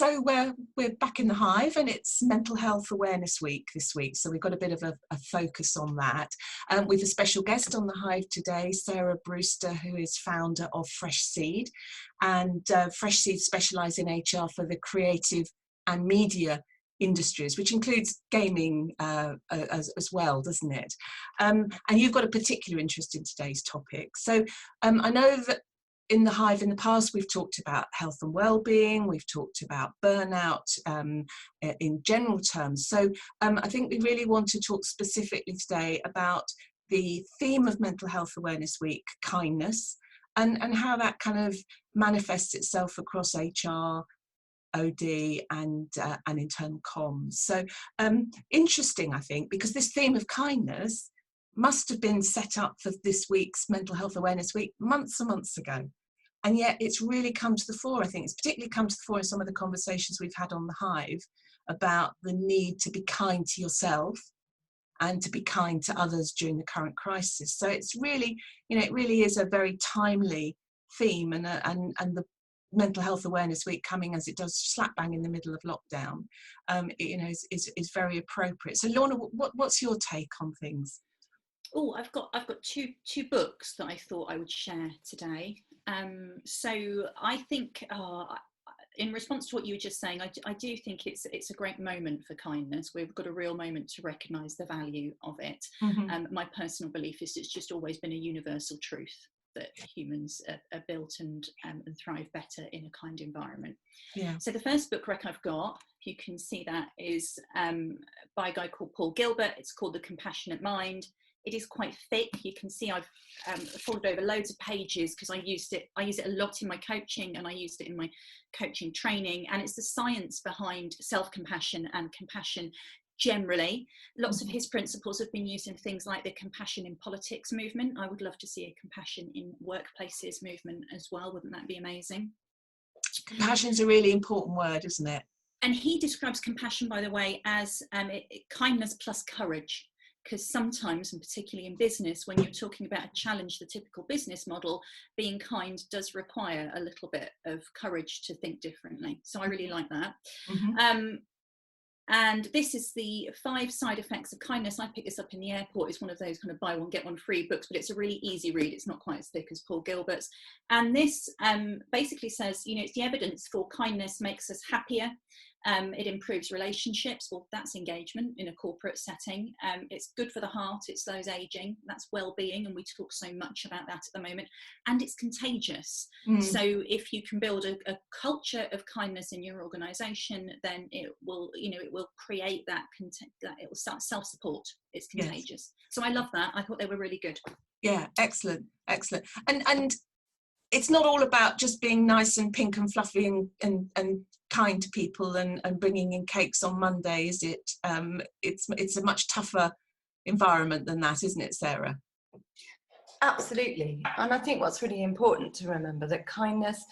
So we're back in the Hive, and it's Mental Health Awareness Week this week, so we've got a bit of a focus on that. With a special guest on the Hive today, Sarah Brewster, who is founder of Fresh Seed, and Fresh Seed specialise in HR for the creative and media industries, which includes gaming as well, doesn't it? And you've got a particular interest in today's topic. So I know that in the Hive in the past, we've talked about health and well-being, we've talked about burnout in general terms. So I think we really want to talk specifically today about the theme of Mental Health Awareness Week, kindness, and how that kind of manifests itself across HR, OD and internal comms. So interesting, I think, because this theme of kindness must have been set up for this week's Mental Health Awareness Week months and months ago. And yet it's really come to the fore. I think it's particularly come to the fore in some of the conversations we've had on the Hive about the need to be kind to yourself and to be kind to others during the current crisis. So it's really, it really is a very timely theme, and the Mental Health Awareness Week coming as it does slap bang in the middle of lockdown, is very appropriate. So Lorna, what's your take on things? Oh, I've got two books that I thought I would share today. So I think, in response to what you were just saying, I do think it's a great moment for kindness. We've got a real moment to recognise the value of it. Mm-hmm. My personal belief is it's just always been a universal truth that humans are built and thrive better in a kind environment. Yeah. So the first book rec I've got, if you can see that, is by a guy called Paul Gilbert. It's called The Compassionate Mind. It is quite thick. You can see I've folded over loads of pages because I use it a lot in my coaching, and I used it in my coaching training. And it's the science behind self-compassion and compassion generally. Lots of his principles have been used in things like the compassion in politics movement. I would love to see a compassion in workplaces movement as well. Wouldn't that be amazing? Compassion is a really important word, isn't it? And he describes compassion, by the way, as kindness plus courage. Because sometimes, and particularly in business, when you're talking about a challenge, the typical business model, being kind does require a little bit of courage to think differently. So I really like that. Mm-hmm. And this is the 5 side effects of kindness. I picked this up in the airport. It's one of those kind of buy one, get one free books, but it's a really easy read. It's not quite as thick as Paul Gilbert's. And this basically says, it's the evidence for kindness makes us happier. It improves relationships. Well, that's engagement in a corporate setting. It's good for the heart. It slows aging. That's well-being, and we talk so much about that at the moment. And it's contagious. So if you can build a culture of kindness in your organisation, then it will create that it will start self-support. It's contagious. Yes. So I love that. I thought they were really good. Yeah, excellent. And it's not all about just being nice and pink and fluffy and kind to people and bringing in cakes on Monday, is it? It's a much tougher environment than that, isn't it, Sarah? Absolutely. And I think what's really important to remember that kindness,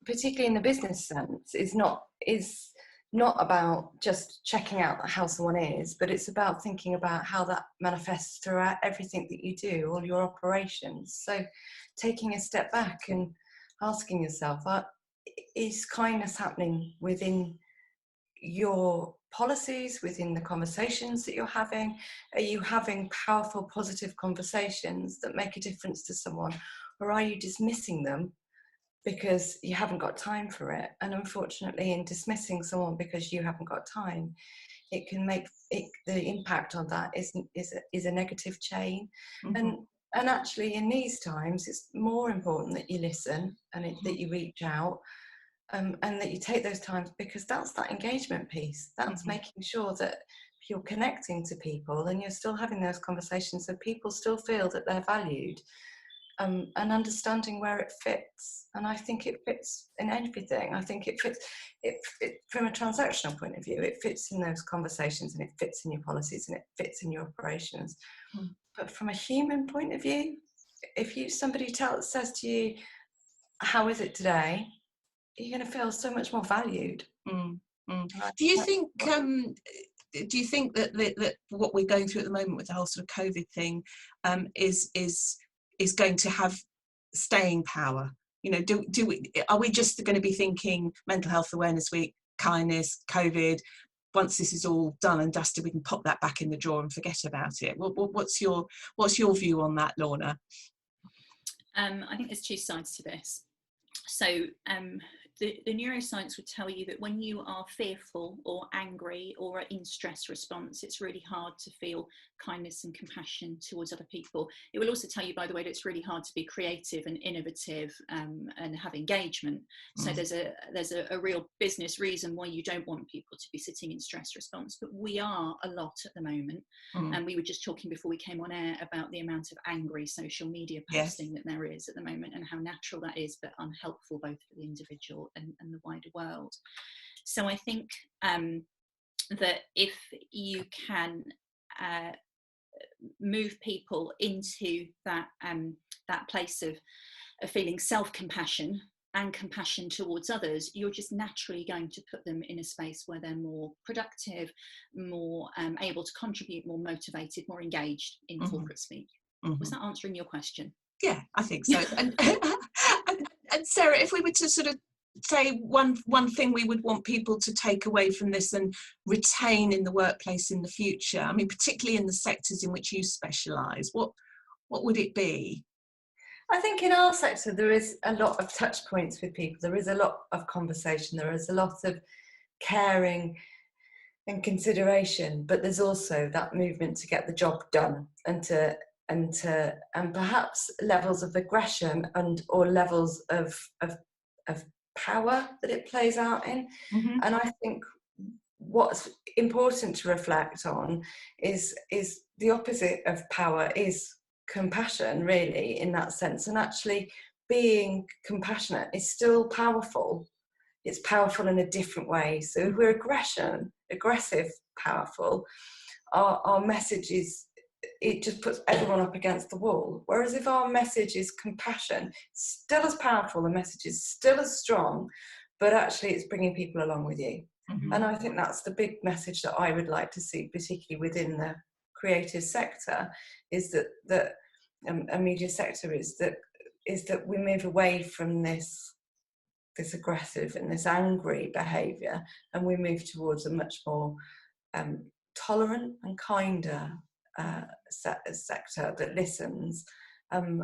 particularly in the business sense, is not about just checking out how someone is, but it's about thinking about how that manifests throughout everything that you do, all your operations. So taking a step back and asking yourself, is kindness happening within your policies, within the conversations that you're having? Are you having powerful, positive conversations that make a difference to someone? Or are you dismissing them because you haven't got time for it? And unfortunately, in dismissing someone because you haven't got time, it can make the impact on that is a negative chain. Mm-hmm. And actually, in these times, it's more important that you listen and that you reach out, and that you take those times, because that's that engagement piece. That's making sure that you're connecting to people and you're still having those conversations so people still feel that they're valued, and understanding where it fits. And I think it fits in everything. I think it fits from a transactional point of view. It fits in those conversations, and it fits in your policies, and it fits in your operations. But from a human point of view, if somebody says to you, "How is it today?" you're going to feel so much more valued. Do you think that what we're going through at the moment with the whole sort of COVID thing is going to have staying power? You know, are we just going to be thinking Mental Health Awareness Week, kindness, COVID? Once this is all done and dusted, we can pop that back in the drawer and forget about it. What's your view on that, Lorna? I think there's two sides to this. So the neuroscience would tell you that when you are fearful or angry or in stress response, it's really hard to feel kindness and compassion towards other people. It will also tell you, by the way, that it's really hard to be creative and innovative and have engagement. So there's a real business reason why you don't want people to be sitting in stress response, but we are a lot at the moment. And we were just talking before we came on air about the amount of angry social media posting that there is at the moment, and how natural that is, but unhelpful both for the individual and the wider world. So I think that if you can move people into that place of feeling self-compassion and compassion towards others, you're just naturally going to put them in a space where they're more productive, more able to contribute, more motivated, more engaged in corporate speak. Was that answering your question? Yeah, I think so. And Sarah, if we were to sort of say one thing we would want people to take away from this and retain in the workplace in the future, I mean, particularly in the sectors in which you specialise, what would it be? I think in our sector there is a lot of touch points with people. There is a lot of conversation. There is a lot of caring and consideration, but there's also that movement to get the job done and perhaps levels of aggression or levels of power that it plays out in. And I think what's important to reflect on is the opposite of power is compassion, really, in that sense. And actually being compassionate is still powerful. It's powerful in a different way. So if we're aggressive, powerful, our message is, it just puts everyone up against the wall. Whereas if our message is compassion, still as powerful, the message is still as strong, but actually it's bringing people along with you. And I think that's the big message that I would like to see, particularly within the creative sector, is that a media sector is that we move away from this aggressive and this angry behaviour, and we move towards a much more tolerant and kinder sector that listens and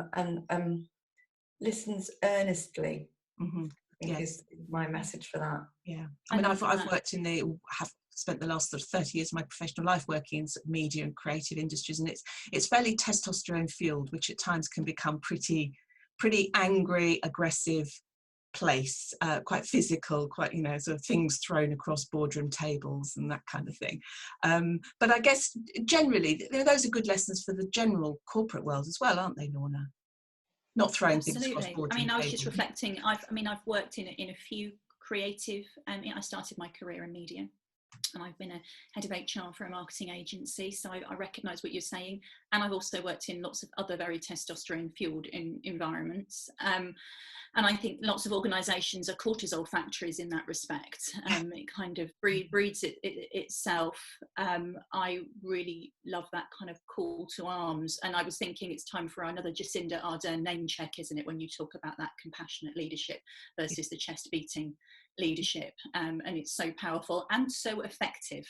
listens earnestly. I think is my message for that. Yeah, I mean, I've worked have spent the last sort of 30 years of my professional life working in sort of media and creative industries, and it's fairly testosterone fueled, which at times can become pretty angry, aggressive place, quite physical, quite, you know, sort of things thrown across boardroom tables and that kind of thing. But I guess generally those are good lessons for the general corporate world as well, aren't they, Lorna? Not throwing things across boardroom tables. I mean, I was just reflecting. I've worked in a few creative. I started my career in media, and I've been a head of HR for a marketing agency, so I recognise what you're saying. And I've also worked in lots of other very testosterone-fueled environments. And I think lots of organisations are cortisol factories in that respect. It kind of breeds itself. I really love that kind of call to arms. And I was thinking it's time for another Jacinda Ardern name check, isn't it, when you talk about that compassionate leadership versus the chest-beating leadership. And it's so powerful and so effective.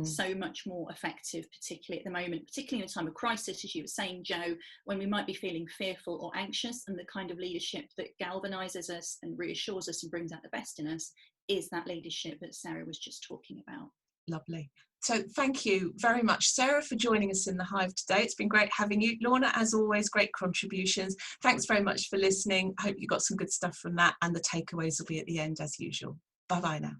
So much more effective, particularly at the moment, particularly in a time of crisis, as you were saying, Jo, when we might be feeling fearful or anxious, and the kind of leadership that galvanises us and reassures us and brings out the best in us is that leadership that Sarah was just talking about. Lovely. So thank you very much, Sarah, for joining us in the Hive today. It's been great having you. Lorna, as always, great contributions. Thanks very much for listening. I hope you got some good stuff from that, and the takeaways will be at the end as usual. Bye-bye now.